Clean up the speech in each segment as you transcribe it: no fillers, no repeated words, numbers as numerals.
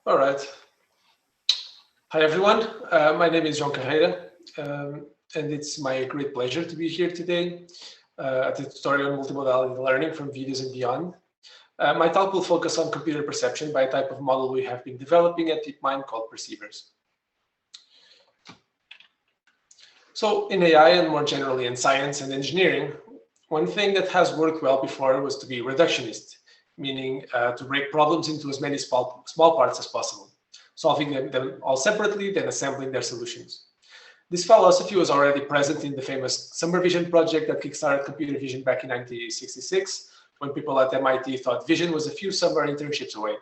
All right. Hi, everyone. My name is João Carreira, and it's my great pleasure to be here today at the tutorial on multimodality learning from videos and beyond. My talk will focus on computer perception by a type of model we have been developing at DeepMind called perceivers. So in AI and more generally in science and engineering, one thing that has worked well before was to be reductionist, meaning to break problems into as many small parts as possible, solving them all separately, then assembling their solutions. This philosophy was already present in the famous Summer Vision project that kickstarted computer vision back in 1966, when people at MIT thought vision was a few summer internships away.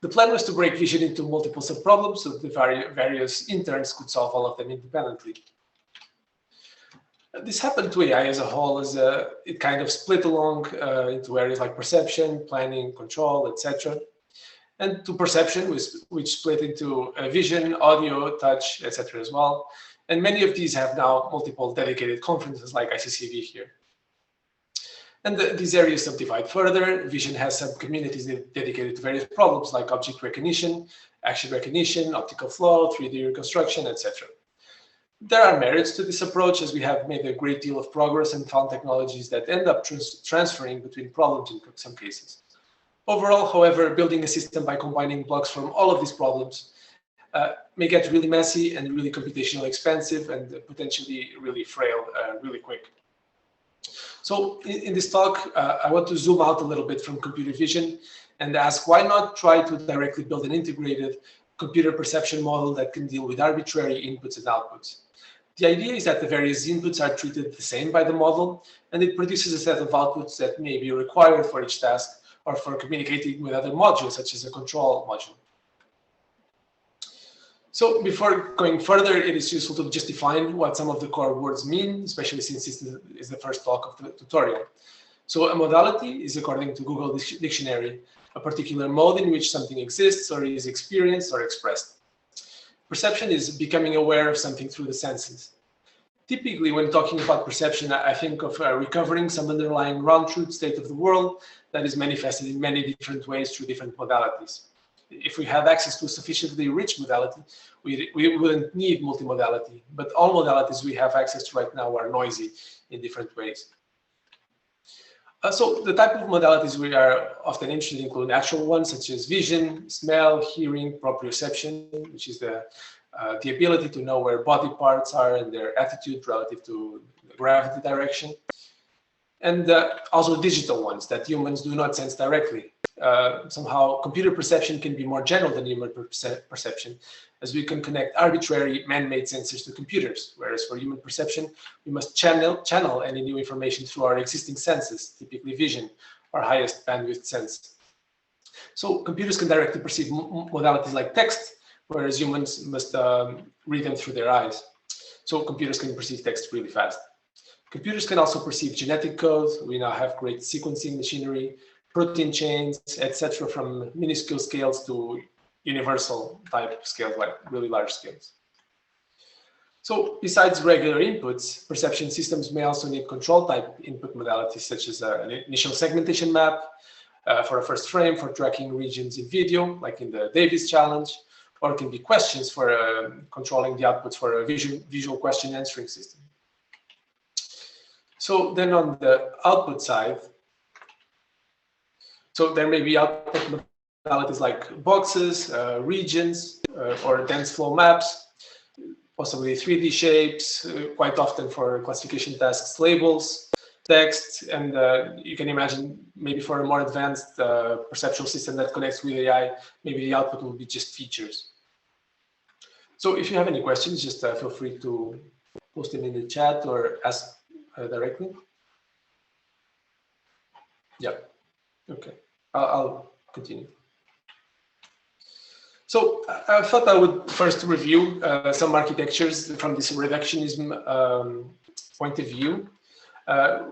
The plan was to break vision into multiple subproblems so that the various interns could solve all of them independently. This happened to AI as a whole, as it kind of split along into areas like perception, planning, control, etc. And to perception, which split into vision, audio, touch, etc. as well. And many of these have now multiple dedicated conferences like ICCV here. And these areas subdivide further. Vision has sub-communities dedicated to various problems like object recognition, action recognition, optical flow, 3D reconstruction, etc. There are merits to this approach, as we have made a great deal of progress and found technologies that end up transferring between problems in some cases. Overall, however, building a system by combining blocks from all of these problems may get really messy and really computationally expensive and potentially really frail really quick. So in this talk, I want to zoom out a little bit from computer vision and ask, why not try to directly build an integrated computer perception model that can deal with arbitrary inputs and outputs. The idea is that the various inputs are treated the same by the model, and it produces a set of outputs that may be required for each task or for communicating with other modules, such as a control module. So before going further, it is useful to just define what some of the core words mean, especially since this is the first talk of the tutorial. So a modality is, according to Google Dictionary, a particular mode in which something exists or is experienced or expressed. Perception is becoming aware of something through the senses. Typically, when talking about perception, I think of recovering some underlying ground truth state of the world that is manifested in many different ways through different modalities. If we had access to a sufficiently rich modality, we wouldn't need multimodality, but all modalities we have access to right now are noisy in different ways. So the type of modalities we are often interested in include actual ones such as vision, smell, hearing, proprioception, which is the ability to know where body parts are and their attitude relative to the gravity direction. And also digital ones that humans do not sense directly. Somehow computer perception can be more general than human perception, as we can connect arbitrary man-made sensors to computers, whereas for human perception, we must channel any new information through our existing senses, typically vision, our highest bandwidth sense. So computers can directly perceive modalities like text, whereas humans must read them through their eyes. So computers can perceive text really fast. Computers can also perceive genetic code. We now have great sequencing machinery, protein chains, etc., from minuscule scales to universal type scales, like really large scales. So besides regular inputs, perception systems may also need control type input modalities, such as an initial segmentation map for a first frame for tracking regions in video, like in the Davis challenge, or it can be questions for controlling the outputs for a visual question answering system. So then on the output side, so there may be output modalities like boxes, regions, or dense flow maps, possibly 3D shapes, quite often for classification tasks, labels, text, and you can imagine maybe for a more advanced perceptual system that connects with AI, maybe the output will be just features. So if you have any questions, just feel free to post them in the chat or ask directly. Yeah, okay, I'll continue. So I thought I would first review some architectures from this reductionism point of view.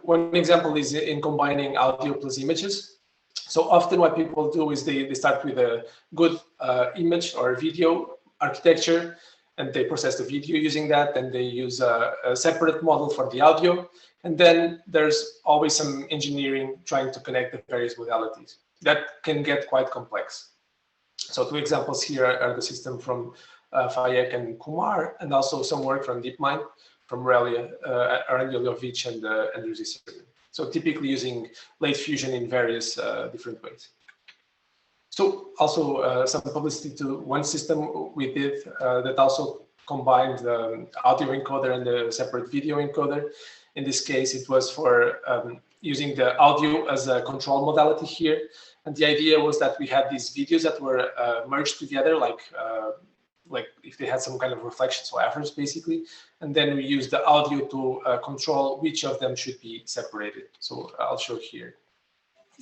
One example is in combining audio plus images. So often what people do is they start with a good image or video architecture, and they process the video using that, and they use a separate model for the audio. And then there's always some engineering trying to connect the various modalities. That can get quite complex. So two examples here are the system from Fayek and Kumar, and also some work from DeepMind, from Aranjelovic and Andrew Zisserman. So typically using late fusion in various different ways. So also some publicity to one system we did that also combined the audio encoder and the separate video encoder. In this case, it was for using the audio as a control modality here. And the idea was that we had these videos that were merged together, like if they had some kind of reflections or efforts, basically. And then we used the audio to control which of them should be separated. So I'll show here.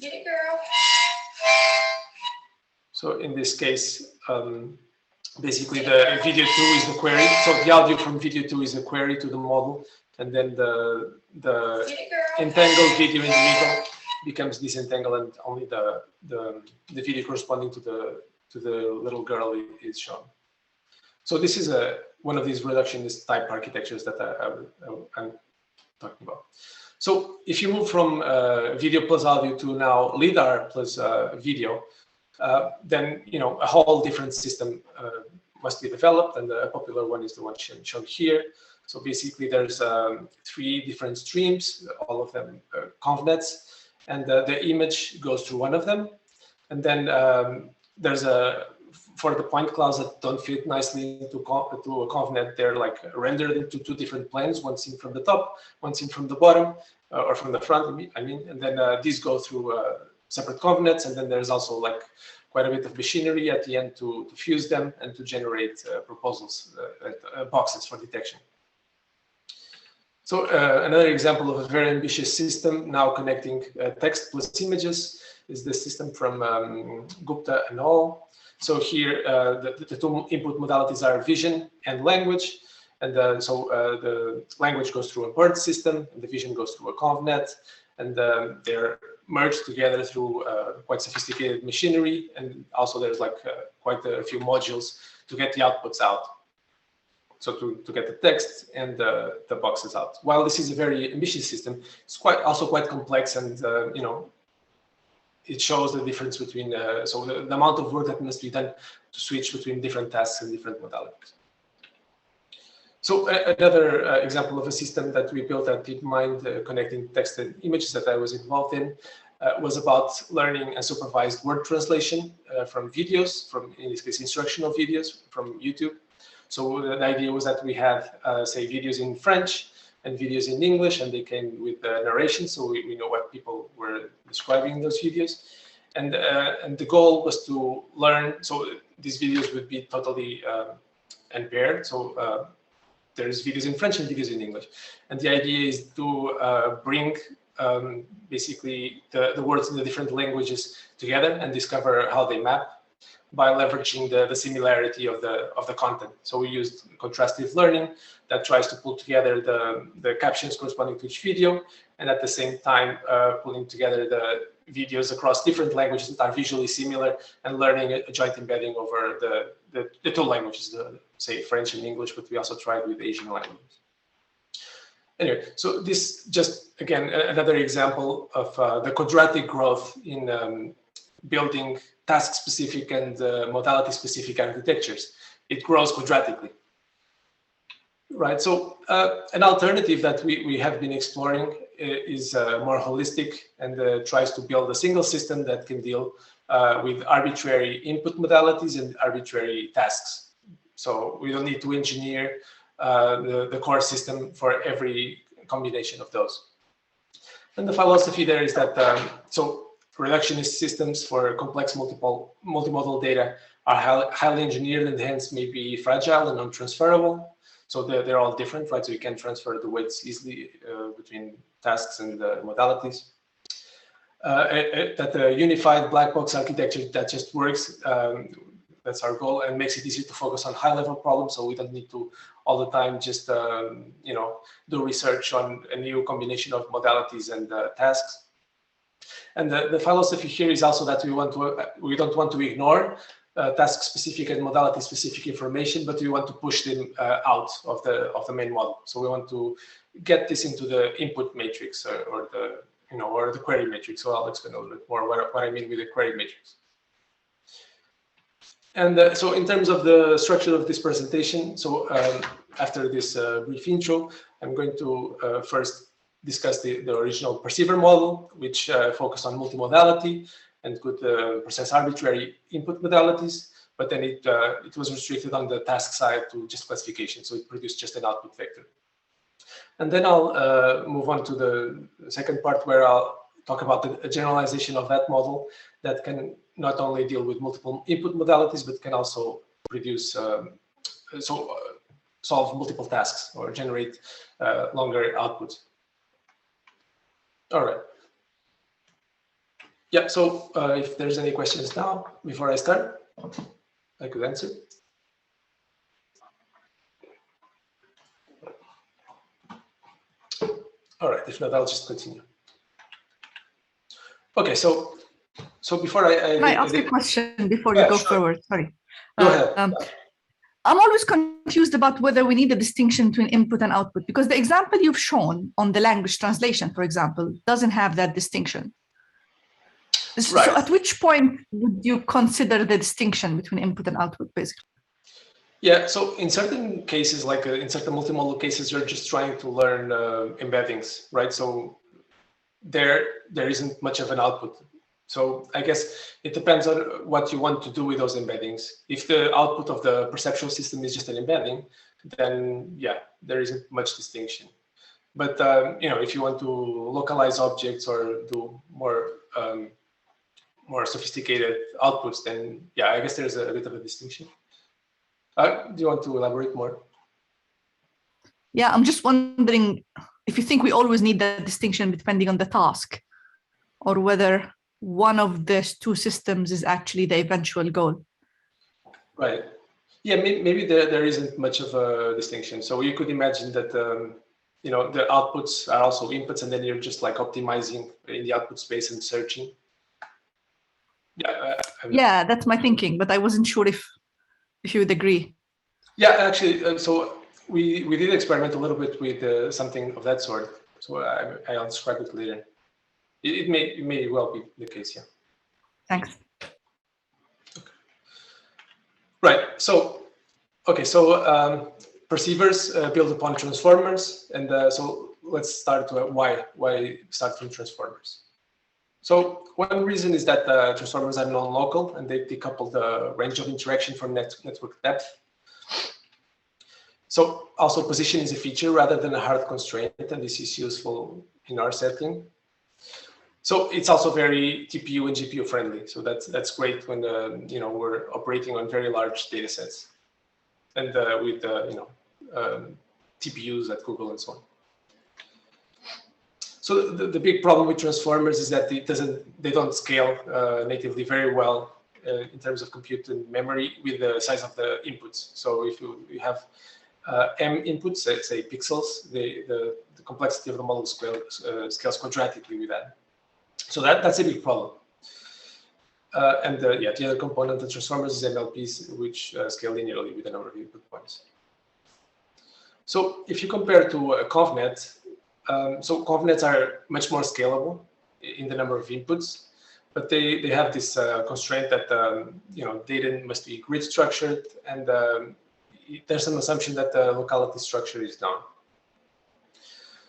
Get it, girl. So in this case, basically the video 2 is the query. So the audio from video 2 is the query to the model. And then the entangled video in the middle becomes disentangled, and only the video corresponding to the little girl is shown. So this is one of these reductionist type architectures that I'm talking about. So if you move from video plus audio to now LiDAR plus video, then a whole different system must be developed, and the popular one is the one shown here. So basically, there's 3 different streams, all of them convnets, and the image goes through one of them. And then there's for the point clouds that don't fit nicely into a convnet, they're like rendered into 2 different planes, one seen from the top, one seen from the bottom, or from the front, I mean. And then these go through separate convnets, and then there's also like quite a bit of machinery at the end to fuse them and to generate proposals, boxes for detection. So another example of a very ambitious system now connecting text plus images is the system from Gupta and al. So here the 2 input modalities are vision and language. And so the language goes through a BERT system, and the vision goes through a convnet. And they're merged together through quite sophisticated machinery. And also there's like quite a few modules to get the outputs out. So to get the text and the boxes out. While this is a very ambitious system, it's also quite complex, and it shows the difference between so the amount of work that must be done to switch between different tasks and different modalities. So another example of a system that we built at DeepMind connecting text and images that I was involved in was about learning and supervised word translation from videos, in this case instructional videos from YouTube. So the idea was that we had, say, videos in French and videos in English, and they came with narration, so we know what people were describing in those videos. And the goal was to learn, so these videos would be totally unpaired. So there's videos in French and videos in English. And the idea is to bring basically the words in the different languages together and discover how they map by leveraging the similarity of the content. So we used contrastive learning that tries to pull together the captions corresponding to each video, and at the same time pulling together the videos across different languages that are visually similar, and learning a joint embedding over the 2 languages, say French and English, but we also tried with Asian languages. Anyway, so this just, again, another example of the quadratic growth in building task-specific and modality-specific architectures. It grows quadratically, right? So an alternative that we have been exploring is more holistic and tries to build a single system that can deal with arbitrary input modalities and arbitrary tasks. So we don't need to engineer the core system for every combination of those. And the philosophy there is that, so reductionist systems for complex multimodal data are highly engineered and hence may be fragile and non-transferable. So they're all different, right? So you can transfer the weights easily between tasks and modalities. That the unified black box architecture that just works, that's our goal, and makes it easier to focus on high-level problems. So we don't need to all the time just do research on a new combination of modalities and tasks. And the philosophy here is also that we don't want to ignore task-specific and modality-specific information, but we want to push them out of the main model. So we want to get this into the input matrix or the query matrix. So I'll explain a little bit more what I mean with the query matrix. And so in terms of the structure of this presentation, so after this brief intro, I'm going to first discuss the original perceiver model, which focused on multimodality and could process arbitrary input modalities, but then it was restricted on the task side to just classification, so it produced just an output vector. And then I'll move on to the second part where I'll talk about the generalization of that model that can not only deal with multiple input modalities, but can also produce, solve multiple tasks or generate longer outputs. All right. Yeah, so if there's any questions now, before I start, I could answer. All right, if not, I'll just continue. Okay, so before Can I ask a question before you go forward? Sorry. Go ahead. I'm always confused about whether we need a distinction between input and output, because the example you've shown on the language translation, for example, doesn't have that distinction. Right. So at which point would you consider the distinction between input and output, basically? Yeah, so in certain cases, like in certain multimodal cases, you're just trying to learn embeddings, right? So there isn't much of an output. So I guess it depends on what you want to do with those embeddings. If the output of the perceptual system is just an embedding, then yeah, there isn't much distinction. But if you want to localize objects or do more sophisticated outputs, then yeah, I guess there's a bit of a distinction. Do you want to elaborate more? Yeah, I'm just wondering if you think we always need that distinction depending on the task, or whether one of these two systems is actually the eventual goal. Right. Yeah, maybe there isn't much of a distinction. So you could imagine that the outputs are also inputs, and then you're just like optimizing in the output space and searching. Yeah. Yeah, that's my thinking, but I wasn't sure if you would agree. Yeah, actually, so we did experiment a little bit with something of that sort. So I'll describe it later. It may well be the case, yeah. Thanks. Okay. Right. So, okay. So perceivers build upon transformers, and so let's start why start from transformers. So one reason is that transformers are non-local and they decouple the range of interaction from network depth. So also position is a feature rather than a hard constraint, and this is useful in our setting. So it's also very TPU and GPU friendly. So that's great when we're operating on very large data sets and with TPUs at Google and so on. So the big problem with transformers is that they don't scale natively very well in terms of compute and memory with the size of the inputs. So if you have M inputs, say pixels, the complexity of the model scales quadratically with that. So that's a big problem. And the other component of transformers is MLPs, which scale linearly with the number of input points. So if you compare to ConvNet, so ConvNets are much more scalable in the number of inputs, but they have this constraint that data must be grid structured, and there's an assumption that the locality structure is down.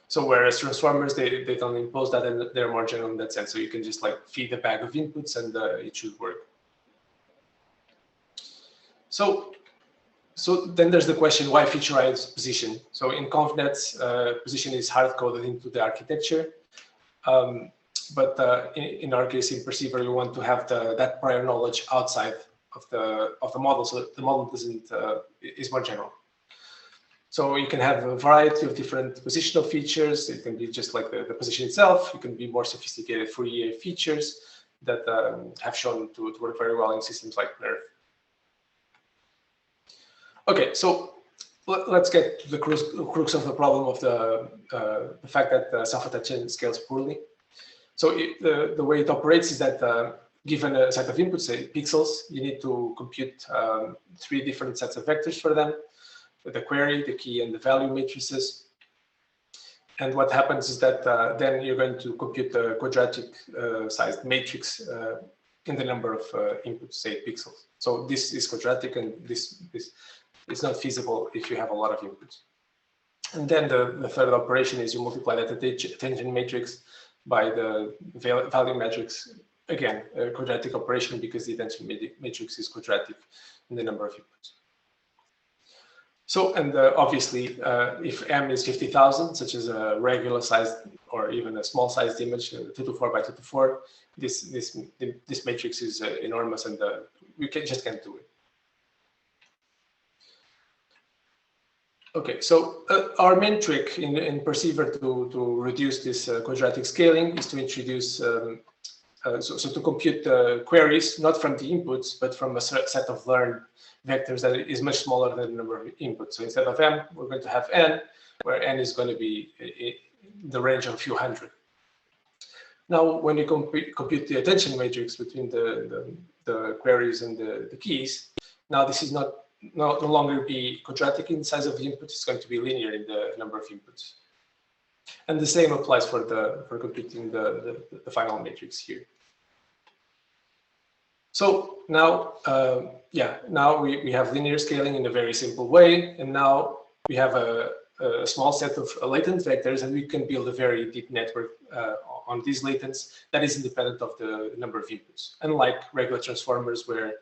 So whereas transformers, they don't impose that, and they're more general in that sense. So you can just like feed a bag of inputs and it should work. So then there's the question, why featureize position? So in ConvNets, position is hard-coded into the architecture. But in our case, in Perceiver, we want to have that prior knowledge outside of the model, so that the model is more general. So you can have a variety of different positional features. It can be just like the position itself. It can be more sophisticated Fourier features that have shown to work very well in systems like NERV. Okay, so let's get to the crux of the problem of the fact that self-attention scales poorly. So the way it operates is that given a set of inputs, say pixels, you need to compute 3 different sets of vectors for them: the query, the key, and the value matrices. And what happens is that then you're going to compute the quadratic sized matrix in the number of inputs, say pixels. So this is quadratic, and this is not feasible if you have a lot of inputs. And then the third operation is you multiply that attention matrix by the value matrix. Again, a quadratic operation because the attention matrix is quadratic in the number of inputs. So, and obviously, if M is 50,000, such as a regular sized or even a small sized image, 2 to 4 by 2 to 4, this matrix is enormous, and we just can't do it. Okay, so our main trick in Perceiver to reduce this quadratic scaling is to introduce, so to compute the queries, not from the inputs, but from a set of learned vectors that is much smaller than the number of inputs. So instead of M, we're going to have N, where N is going to be in the range of a few hundred. Now, when you compute the attention matrix between the queries and the keys, now this is no longer be quadratic in size of the inputs, it's going to be linear in the number of inputs. And the same applies for computing the final matrix here. So now, now we have linear scaling in a very simple way, and now we have a small set of latent vectors, and we can build a very deep network on these latents that is independent of the number of inputs, unlike regular transformers where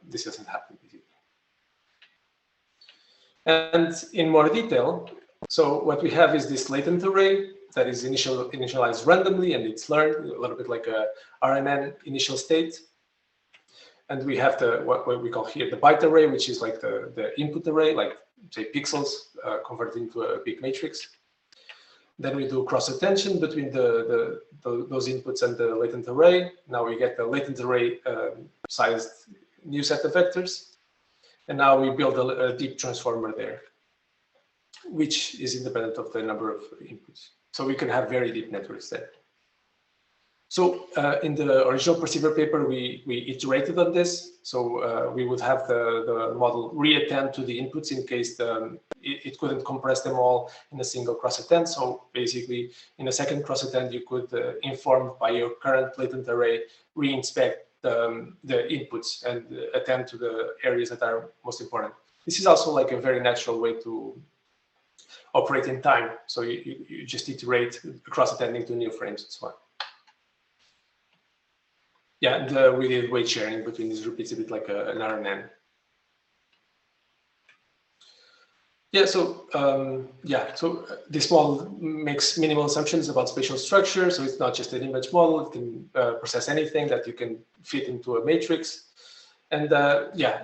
this doesn't happen. And in more detail, so what we have is this latent array that is initialized randomly, and it's learned a little bit like a RNN initial state. And we have what we call here the byte array, which is like the input array, like say pixels converted into a big matrix. Then we do cross attention between those inputs and the latent array. Now we get the latent array sized new set of vectors. And now we build a deep transformer there, which is independent of the number of inputs. So we can have very deep networks there. So in the original Perceiver paper, we iterated on this. So we would have the model reattend to the inputs in case it couldn't compress them all in a single cross-attend. So basically, in a second cross-attend, you could, informed by your current latent array, re-inspect the inputs and attend to the areas that are most important. This is also like a very natural way to operate in time. So you just iterate cross-attending to new frames and so on. Yeah, and we did weight sharing between these groups, a bit like an RNN. Yeah, so so this model makes minimal assumptions about spatial structure. So it's not just an image model; it can process anything that you can fit into a matrix. And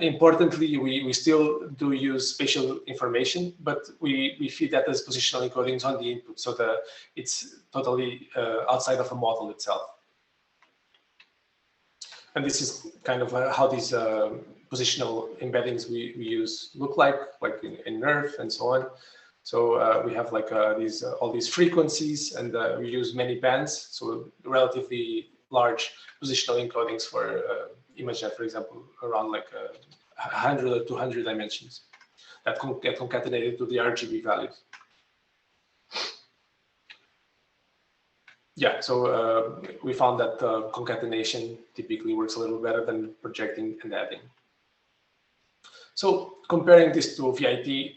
importantly, we still do use spatial information, but we feed that as positional encodings on the input, so that it's totally outside of a model itself. And this is kind of how these positional embeddings we use look like in NERF and so on. So we have like all these frequencies, and we use many bands, so relatively large positional encodings for image that, for example, around like 100 or 200 dimensions that get concatenated to the RGB values. Yeah, so we found that concatenation typically works a little better than projecting and adding. So comparing this to VIT,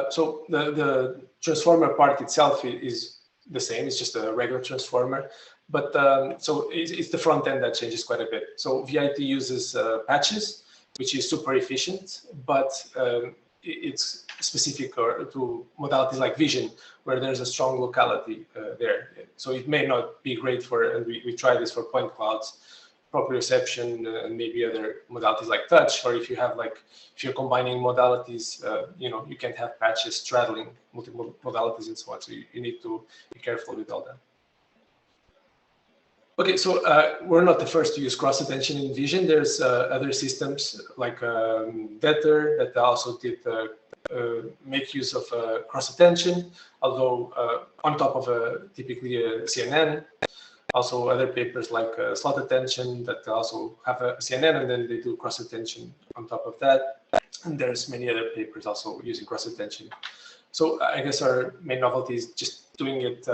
so the transformer part itself is the same, it's just a regular transformer. But so it's the front end that changes quite a bit. So VIT uses patches, which is super efficient, but it's specific to modalities like vision, where there's a strong locality there. So it may not be great for, and we try this for point clouds, proprioception, and maybe other modalities like touch, or if you have if you're combining modalities, you can't have patches straddling multiple modalities and so on. So you need to be careful with all that. Okay, so we're not the first to use cross-attention in vision. There's other systems like Better that also did make use of cross-attention, although on top of typically a CNN. Also other papers like slot attention that also have a CNN, and then they do cross-attention on top of that. And there's many other papers also using cross-attention. So I guess our main novelty is just doing it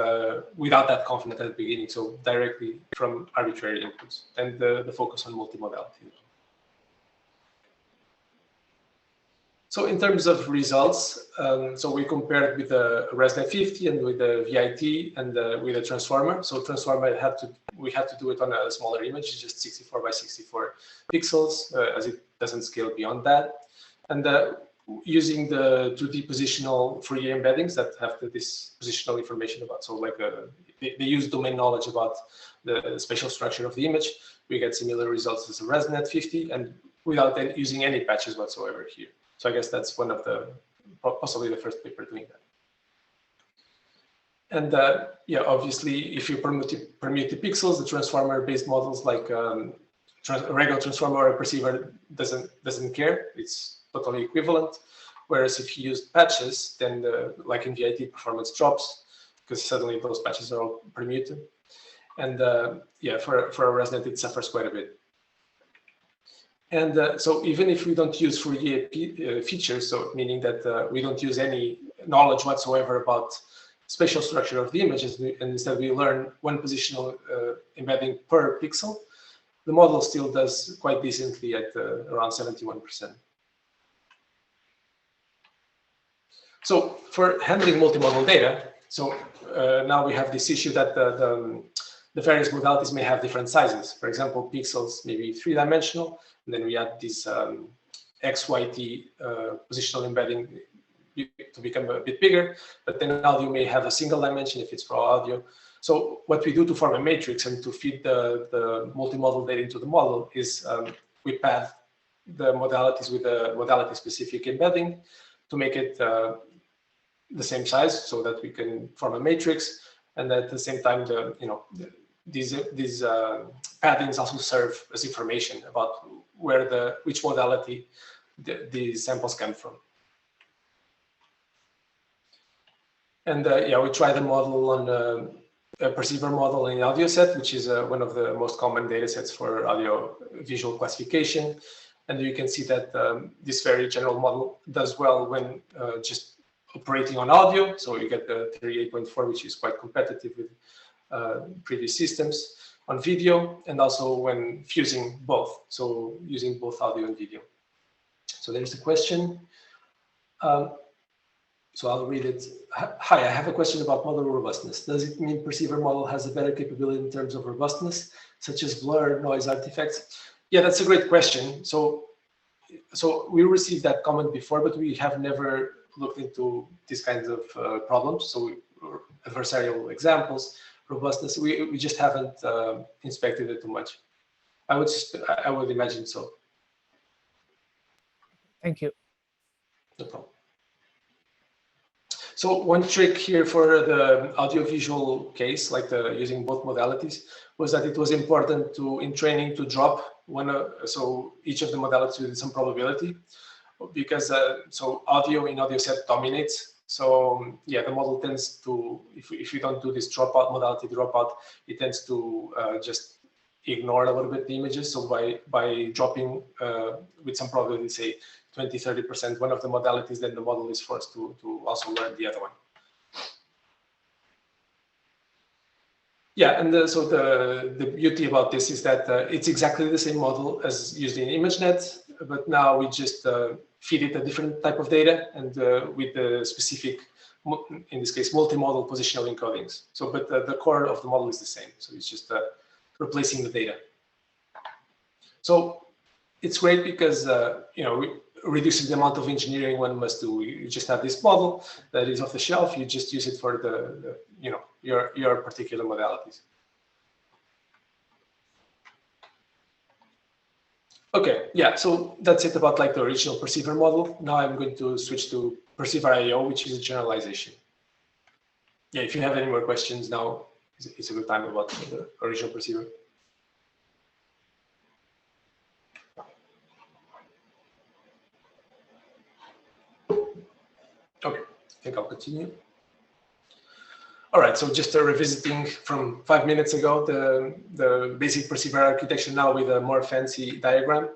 without that confidence at the beginning, so directly from arbitrary inputs, and the focus on multimodality. So in terms of results, so we compared with the ResNet 50 and with the VIT and with the transformer. So transformer we had to do it on a smaller image, it's just 64 by 64 pixels, as it doesn't scale beyond that. And using the 2D positional Fourier embeddings that have this positional information about, so like they use domain knowledge about the spatial structure of the image, we get similar results as the ResNet 50 and without using any patches whatsoever here. So I guess that's one of possibly the first paper doing that. And yeah, obviously, if you permute the pixels, the transformer-based models like a regular transformer or a perceiver doesn't care. It's totally equivalent. Whereas if you use patches, then like in VIT, performance drops because suddenly those patches are all permuted. And yeah, for a ResNet, it suffers quite a bit. And so even if we don't use Fourier features, so meaning that we don't use any knowledge whatsoever about spatial structure of the images, and instead we learn one positional embedding per pixel, the model still does quite decently at around 71%. So for handling multimodal data, so now we have this issue that the various modalities may have different sizes. For example, pixels may be 3-dimensional, and then we add this XYT positional embedding to become a bit bigger, but then audio may have a single dimension if it's raw audio. So what we do to form a matrix and to feed the multimodal data into the model is we pad the modalities with a modality-specific embedding to make it the same size so that we can form a matrix, and at the same time, these paddings also serve as information about which modality the samples come from. And yeah, we try the model on a perceiver model in audio set, which is one of the most common data sets for audio visual classification. And you can see that this very general model does well when just operating on audio. So you get the 38.4, which is quite competitive with previous systems, on video, and also when fusing both, so using both audio and video. So there's the question. So I'll read it. Hi, I have a question about model robustness. Does it mean perceiver model has a better capability in terms of robustness, such as blur, noise, artifacts? Yeah, that's a great question. So we received that comment before, but we have never looked into these kinds of problems. So adversarial examples, robustness, we just haven't inspected it too much. I would imagine so. Thank you. No problem. So one trick here for the audiovisual case, like using both modalities, was that it was important in training to drop so each of the modalities with some probability, because so audio in audio set dominates. So yeah, the model tends to, if you don't do this modality dropout, it tends to just ignore a little bit the images. So by dropping with some probability, say 20-30% one of the modalities, then the model is forced to also learn the other one. Yeah, and so the beauty about this is that it's exactly the same model as used in ImageNet, but now we just feed it a different type of data and with the specific, in this case, multimodal positional encodings. So, but the core of the model is the same. So it's just replacing the data. So it's great because reducing the amount of engineering one must do. You just have this model that is off the shelf. You just use it for your particular modalities. Okay, yeah, so that's it about like the original perceiver model. Now I'm going to switch to perceiver IO, which is a generalization. Yeah, if you have any more questions now, it's a good time about the original perceiver. Okay, I think I'll continue. All right, so just revisiting from 5 minutes ago, the basic perceiver architecture now with a more fancy diagram.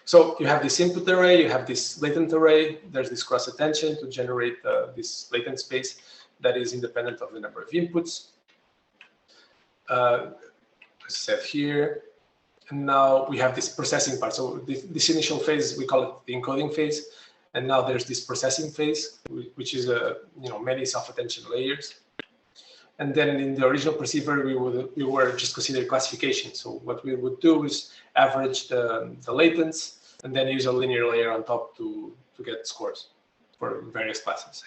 So you have this input array, you have this latent array, there's this cross attention to generate this latent space that is independent of the number of inputs. Set here. And now we have this processing part. So this initial phase, we call it the encoding phase. And now there's this processing phase, which is many self-attention layers. And then in the original perceiver, we were just considering classification. So what we would do is average the latents and then use a linear layer on top to get scores for various classes.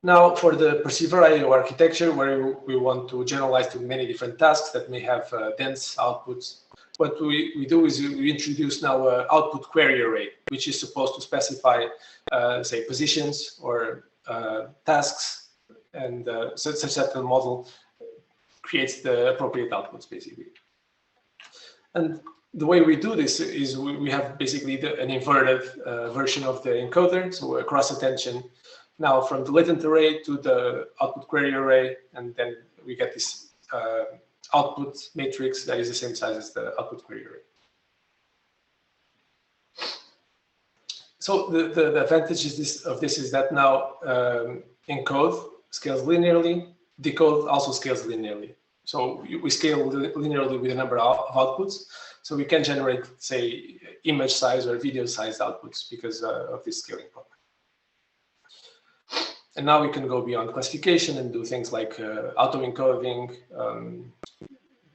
Now for the perceiver I/O architecture, where we want to generalize to many different tasks that may have dense outputs, what we do is we introduce now an output query array, which is supposed to specify, say, positions or tasks, and such that the model creates the appropriate outputs, basically. And the way we do this is we have basically an inverted version of the encoder, so a cross attention now from the latent array to the output query array, and then we get this output matrix that is the same size as the output query array. So the advantage of this is that now encode scales linearly, decode also scales linearly. So we scale linearly with a number of outputs. So we can generate, say, image size or video size outputs because of this scaling property. And now we can go beyond classification and do things like auto-encoding,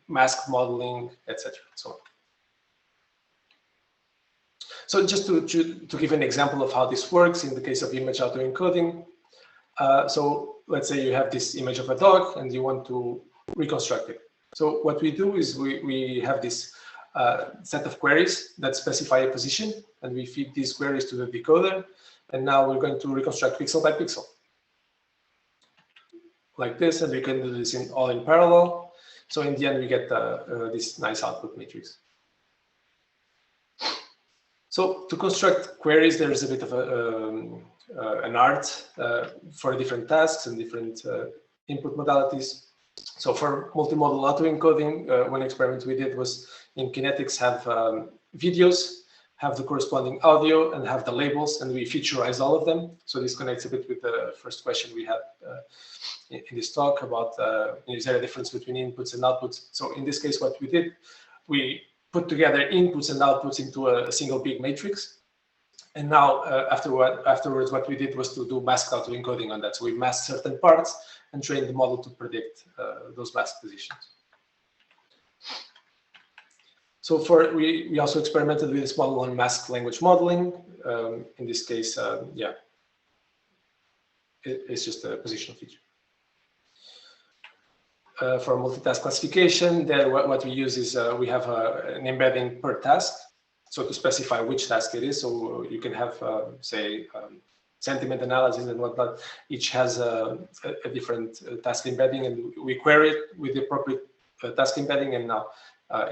mask modeling, etc. So on. So just to give an example of how this works in the case of image auto-encoding. So let's say you have this image of a dog and you want to reconstruct it. So what we do is we have this set of queries that specify a position, and we feed these queries to the decoder. And now we're going to reconstruct pixel by pixel, like this, and we can do this all in parallel. So in the end, we get this nice output matrix. So to construct queries, there is a bit of an art for different tasks and different input modalities. So for multimodal auto-encoding, one experiment we did was in kinetics have videos, have the corresponding audio, and have the labels, and we featureize all of them. So this connects a bit with the first question we had in this talk about is there a difference between inputs and outputs? So in this case, what we did, we put together inputs and outputs into a single big matrix. And now afterwards, what we did was to do masked auto-encoding on that. So we masked certain parts and trained the model to predict those mask positions. So we also experimented with this model on masked language modeling. In this case, yeah, it's just a positional feature. For multitask classification, there what we use is we have an embedding per task. So to specify which task it is, so you can have, say, sentiment analysis and whatnot. Each has a different task embedding, and we query it with the appropriate task embedding, and now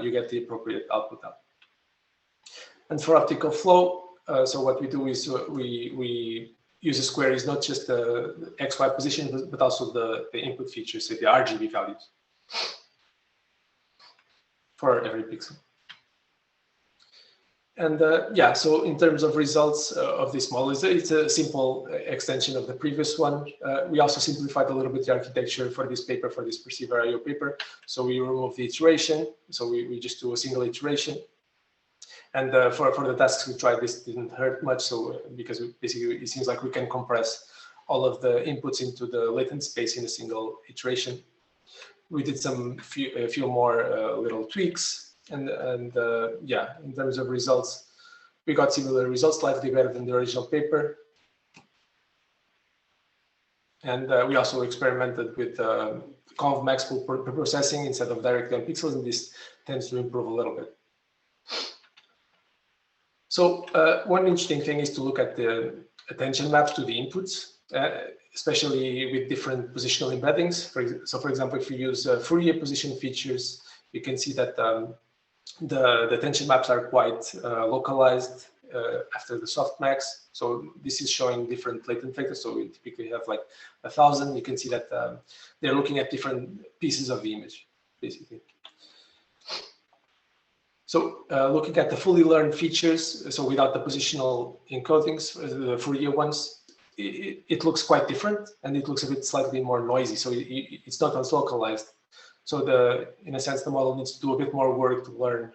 you get the appropriate output out. And for optical flow, so what we do is we use as queries not just the XY position, but also the input features, so the RGB values for every pixel. And yeah, so in terms of results of this model, it's a simple extension of the previous one. We also simplified a little bit the architecture for this paper, for this perceiver I/O paper. So we remove the iteration. So we just do a single iteration. And for the tasks we tried, this didn't hurt much. So because basically it seems like we can compress all of the inputs into the latent space in a single iteration. We did a few more little tweaks. And yeah, in terms of results, we got similar results, slightly better than the original paper. And we also experimented with conv max per processing instead of directly on pixels, and this tends to improve a little bit. So one interesting thing is to look at the attention maps to the inputs, especially with different positional embeddings. So for example, if you use Fourier position features, you can see that the attention maps are quite localized after the softmax. So this is showing different latent vectors. So we typically have like 1,000. You can see that they're looking at different pieces of the image, basically. So looking at the fully learned features, so without the positional encodings, the Fourier ones, it looks quite different, and it looks a bit slightly more noisy. So it's not as localized. So in a sense, the model needs to do a bit more work to learn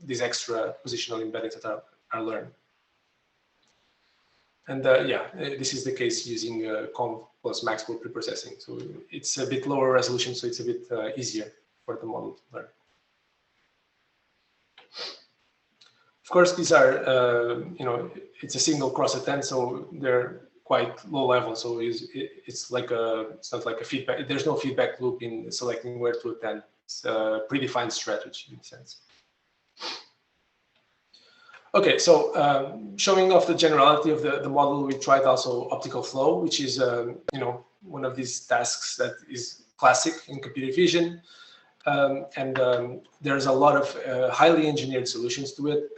these extra positional embeddings that are learned. And yeah, this is the case using conv plus maximum preprocessing. So it's a bit lower resolution, so it's a bit easier for the model to learn. Of course, these are, it's a single cross attempt, so they're quite low level. So it's not like a feedback. There's no feedback loop in selecting where to attend. It's a predefined strategy in a sense. Okay, so showing off the generality of the model, we tried also optical flow, which is one of these tasks that is classic in computer vision, and there's a lot of highly engineered solutions to it.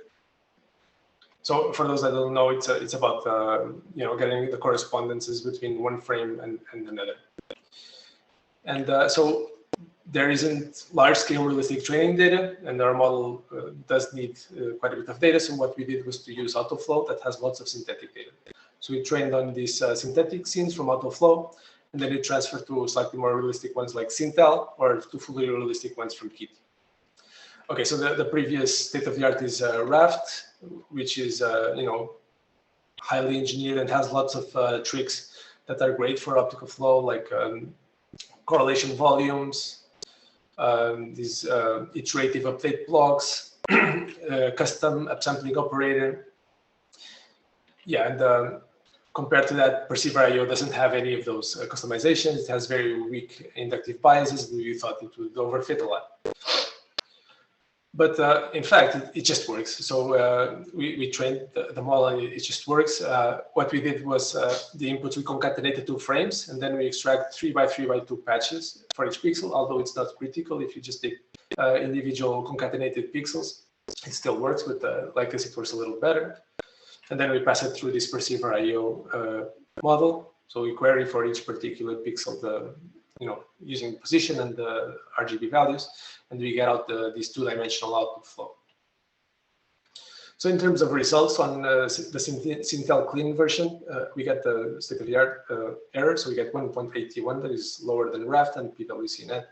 So for those that don't know, it's about getting the correspondences between one frame and another. And so there isn't large-scale realistic training data, and our model does need quite a bit of data. So what we did was to use AutoFlow that has lots of synthetic data. So we trained on these synthetic scenes from AutoFlow, and then we transferred to slightly more realistic ones like Sintel, or to fully realistic ones from Kit. Okay, so the previous state-of-the-art is Raft, which is highly engineered and has lots of tricks that are great for optical flow, like correlation volumes, these iterative update blocks, custom upsampling operator. Yeah, and compared to that, Perceiver.io doesn't have any of those customizations. It has very weak inductive biases. We thought it would overfit a lot. But in fact, it just works. So we trained the model, and it just works. What we did was the inputs we concatenated 2 frames, and then we extract 3 by 3 by 2 patches for each pixel, although it's not critical. If you just take individual concatenated pixels, it still works, but like this, it works a little better. And then we pass it through this Perceiver.io model. So we query for each particular pixel using position and the RGB values, and we get out this 2-dimensional output flow. So in terms of results on the Sintel clean version, we get the state-of-the-art error. So we get 1.81, that is lower than Raft and PwCnet.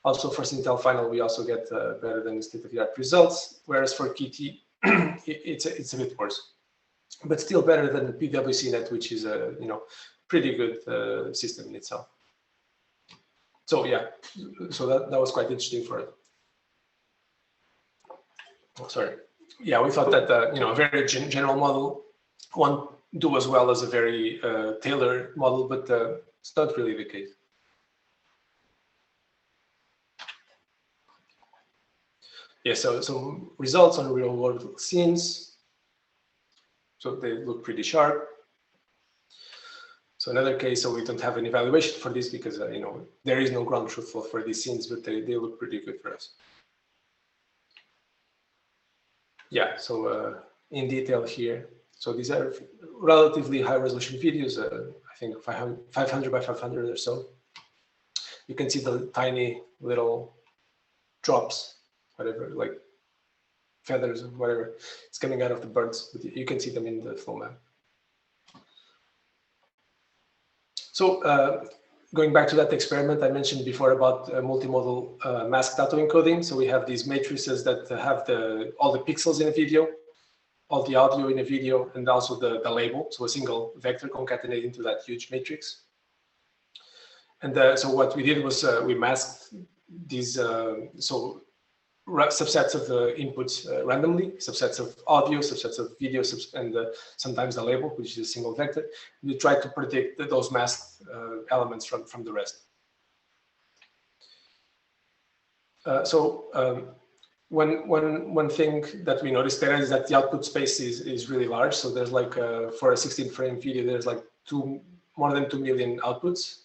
Also for Sintel final, we also get better than state-of-the-art results, whereas for KT, it's a bit worse, but still better than PwCnet, which is a pretty good system in itself. So yeah, so that was quite interesting for it. Oh, sorry. Yeah, we thought that a very general model won't do as well as a very tailored model, but it's not really the case. Yeah, so some results on real world scenes. So they look pretty sharp. So another case, so we don't have an evaluation for this because there is no ground truth flow for these scenes, but they look pretty good for us. Yeah, so in detail here. So these are relatively high resolution videos, I think 500 by 500 or so. You can see the tiny little drops, whatever, like feathers or whatever, it's coming out of the birds, but you can see them in the flow map. So going back to that experiment I mentioned before about multimodal masked autoencoding. So we have these matrices that have all the pixels in a video, all the audio in a video, and also the label. So a single vector concatenated into that huge matrix. And so what we did was we masked these subsets of the inputs randomly, subsets of audio, subsets of video, and sometimes the label, which is a single vector. We try to predict those masked elements from the rest. One thing that we noticed there is that the output space is really large. So there's like for a 16-frame video, there's like more than 2 million outputs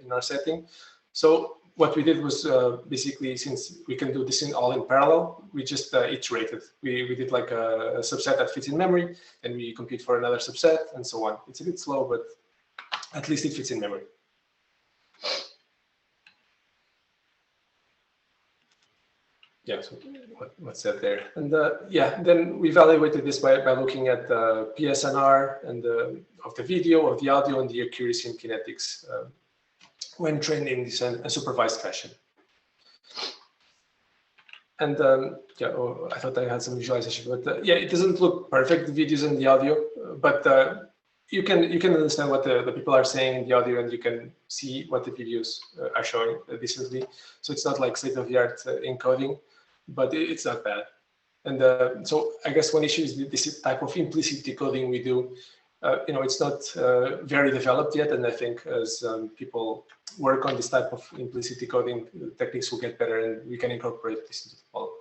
in our setting. So what we did was basically, since we can do this all in parallel, we just iterated. We did like a subset that fits in memory, and we compute for another subset, and so on. It's a bit slow, but at least it fits in memory. yeah, so what's that there? And yeah, then we evaluated this by looking at the PSNR and of the video, of the audio, and the accuracy and kinetics when trained in this unsupervised fashion. And yeah, I thought I had some visualization, but yeah, it doesn't look perfect, the videos and the audio, but you can understand what the people are saying in the audio, and you can see what the videos are showing decently. So it's not like state-of-the-art encoding, but it's not bad. And so I guess one issue is this type of implicit decoding we do. You know, it's not very developed yet, and I think as people work on this type of implicit decoding, techniques will get better, and we can incorporate this into the model.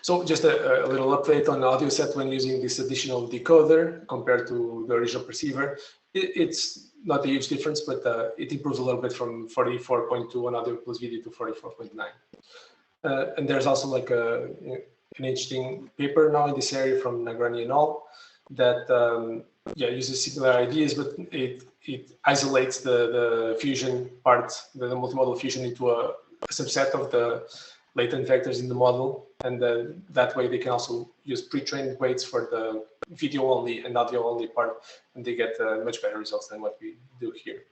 So just a little update on the audio set when using this additional decoder compared to the original perceiver. It's not a huge difference, but it improves a little bit from 44.2 on audio plus video to 44.9. And there's also like an interesting paper now in this area from Nagrani and al. That yeah, uses similar ideas, but it isolates the fusion part, the multimodal fusion, into a subset of the latent vectors in the model, and that way they can also use pre-trained weights for the video only and audio only part, and they get much better results than what we do here.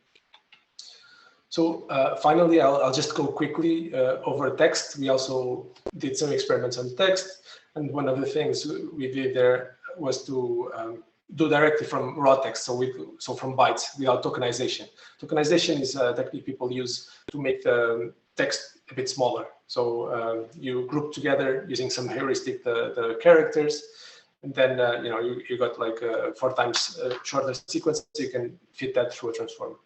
So finally, I'll just go quickly over text. We also did some experiments on text, and one of the things we did there was to do directly from raw text, so from bytes without tokenization. Tokenization is a technique people use to make the text a bit smaller. So you group together using some heuristic the characters, and then you know you got like 4 times shorter sequence, so you can fit that through a transformer.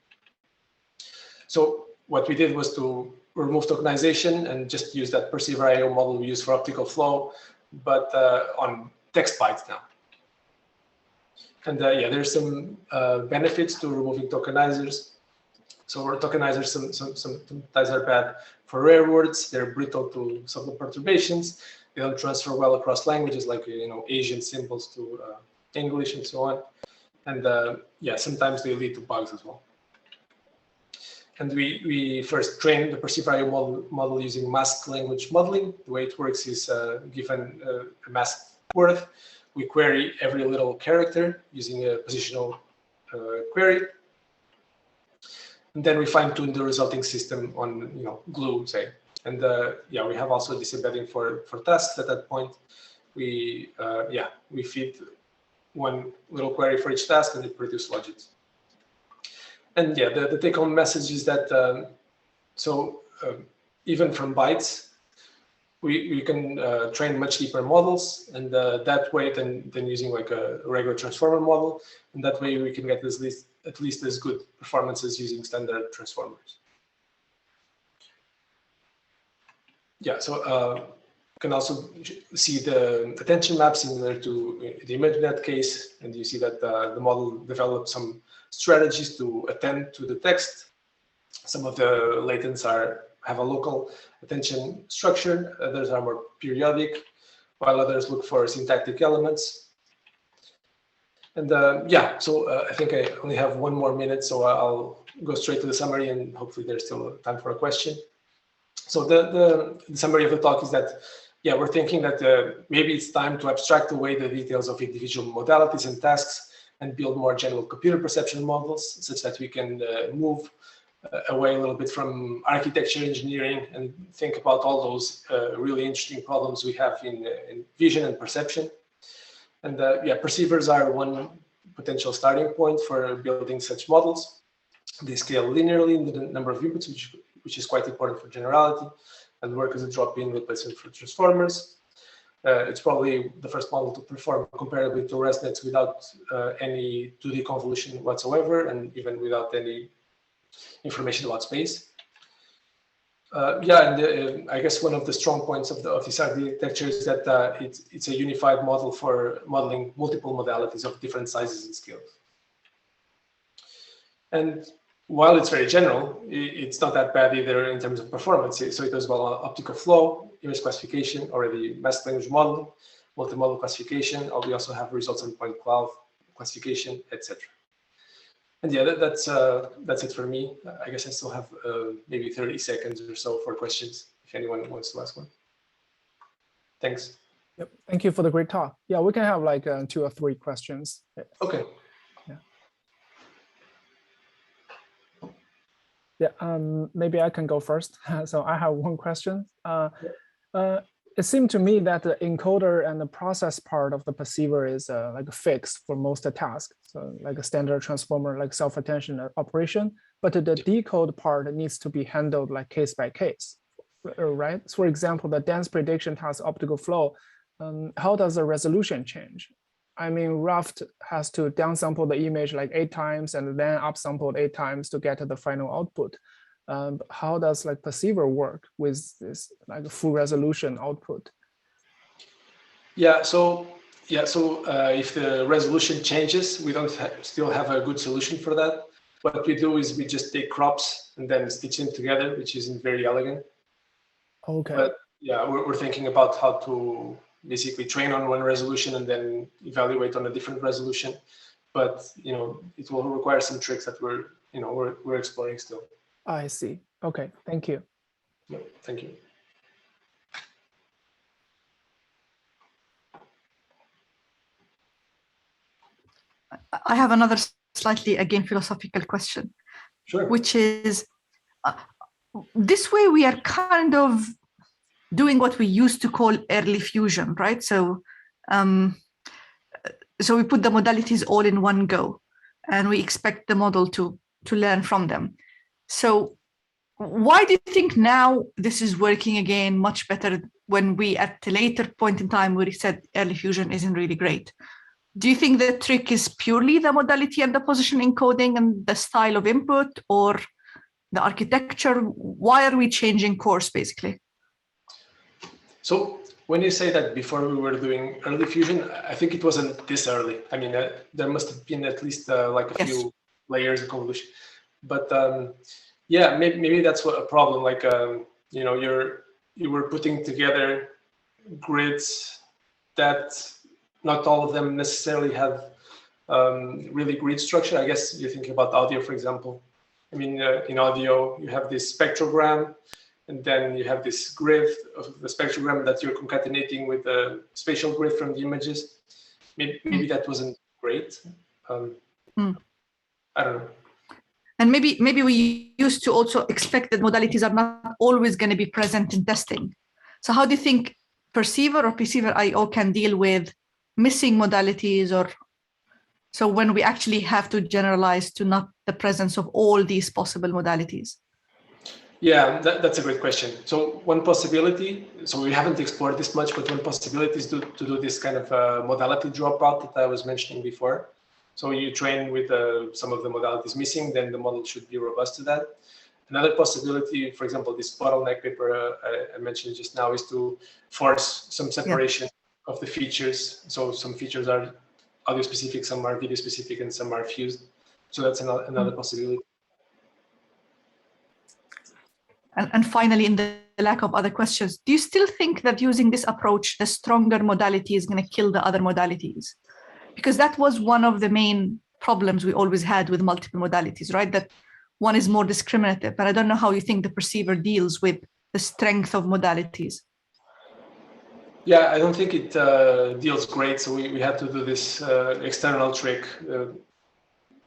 So what we did was to remove tokenization and just use that perceiver I/O model we use for optical flow, but on text bytes now. And yeah, there's some benefits to removing tokenizers. So our tokenizers sometimes are bad for rare words. They're brittle to subtle perturbations. They don't transfer well across languages, like you know Asian symbols to English and so on. And yeah, sometimes they lead to bugs as well. And we first trained the perceiver I/O model using masked language modeling. The way it works is given a masked word, we query every little character using a positional query. And then we fine-tune the resulting system on, you know, glue, say. And yeah, we have also this embedding for tasks. At that point, we yeah, we feed one little query for each task, and it produces logits. And yeah, the take-home message is that even from bytes, we can train much deeper models, and that way than using like a regular transformer model, and that way we can get at least as good performances using standard transformers. Yeah, so you can also see the attention map similar to the ImageNet case, and you see that the model developed some strategies to attend to the text. Some of the latents have a local attention structure, others are more periodic, while others look for syntactic elements. And yeah, so I think I only have 1 more minute, so I'll go straight to the summary, and hopefully there's still time for a question. So the summary of the talk is that, yeah, we're thinking that maybe it's time to abstract away the details of individual modalities and tasks and build more general computer perception models, such that we can move away a little bit from architecture engineering and think about all those really interesting problems we have in vision and perception. And yeah, perceivers are one potential starting point for building such models. They scale linearly in the number of inputs, which is quite important for generality, and work as a drop-in replacement for transformers. It's probably the first model to perform comparably to ResNets without any 2D convolution whatsoever, and even without any information about space. Yeah, and I guess one of the strong points of this architecture is that it's a unified model for modeling multiple modalities of different sizes and scales. And while it's very general, it's not that bad either in terms of performance. So it does well on optical flow, image classification, already masked language modeling, multimodal classification. We also have results on point cloud classification, etc. And yeah, that's it for me. I guess I still have maybe 30 seconds or so for questions, if if anyone wants to ask one. Thanks. Yep. Thank you for the great talk. Yeah, we can have like 2 or 3 questions. Okay. Yeah, maybe I can go first. So I have one question. It seemed to me that the encoder and the process part of the perceiver is like a fix for most tasks. So like a standard transformer, like self-attention operation, but the decode part needs to be handled like case by case, right? So for example, the dense prediction task optical flow, how does the resolution change? I mean, Raft has to downsample the image like 8 times and then upsample 8 times to get the final output. How does like perceiver work with this like full resolution output? So if the resolution changes, we don't still have a good solution for that. What we do is we just take crops and then stitch them together, which isn't very elegant. Okay. But yeah, we're thinking about how to basically train on one resolution and then evaluate on a different resolution. But it will require some tricks that we're exploring still. I see. Okay, thank you. Yeah, thank you. I have another slightly, again, philosophical question. Sure. Which is, this way we are kind of doing what we used to call early fusion, right? So, so we put the modalities all in one go, and we expect the model to learn from them. So why do you think now this is working again much better when we, at a later point in time, we said early fusion isn't really great? Do you think the trick is purely the modality and the position encoding and the style of input, or the architecture? Why are we changing course, basically? So when you say that before we were doing early fusion, I think it wasn't this early. I mean, there must have been at least like a few layers of convolution. But yeah, maybe that's what a problem. Like you were putting together grids that not all of them necessarily have really grid structure. I guess you think about audio, for example. I mean, in audio, you have this spectrogram, and then you have this grid of the spectrogram that you're concatenating with the spatial grid from the images. Maybe that wasn't great. I don't know. And maybe we used to also expect that modalities are not always going to be present in testing. So how do you think perceiver or perceiver I/O can deal with missing modalities, or so when we actually have to generalize to not the presence of all these possible modalities? Yeah, that's a great question. So one possibility, so we haven't explored this much, but one possibility is to do this kind of modality dropout that I was mentioning before. So you train with some of the modalities missing, then the model should be robust to that. Another possibility, for example, this bottleneck paper I mentioned just now, is to force some separation of the features. So some features are audio specific, some are video specific, and some are fused. So that's another possibility. And finally, in the lack of other questions, do you still think that using this approach, the stronger modality is going to kill the other modalities? Because that was one of the main problems we always had with multiple modalities, right? That one is more discriminative, but I don't know how you think the perceiver deals with the strength of modalities. Yeah, I don't think it deals great. So we had to do this external trick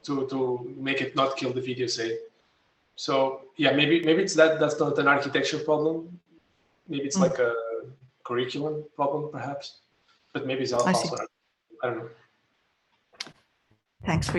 to make it not kill the video, say. So yeah, maybe it's that's not an architecture problem. Maybe it's like a curriculum problem, perhaps. But maybe it's also, I don't know. Thanks for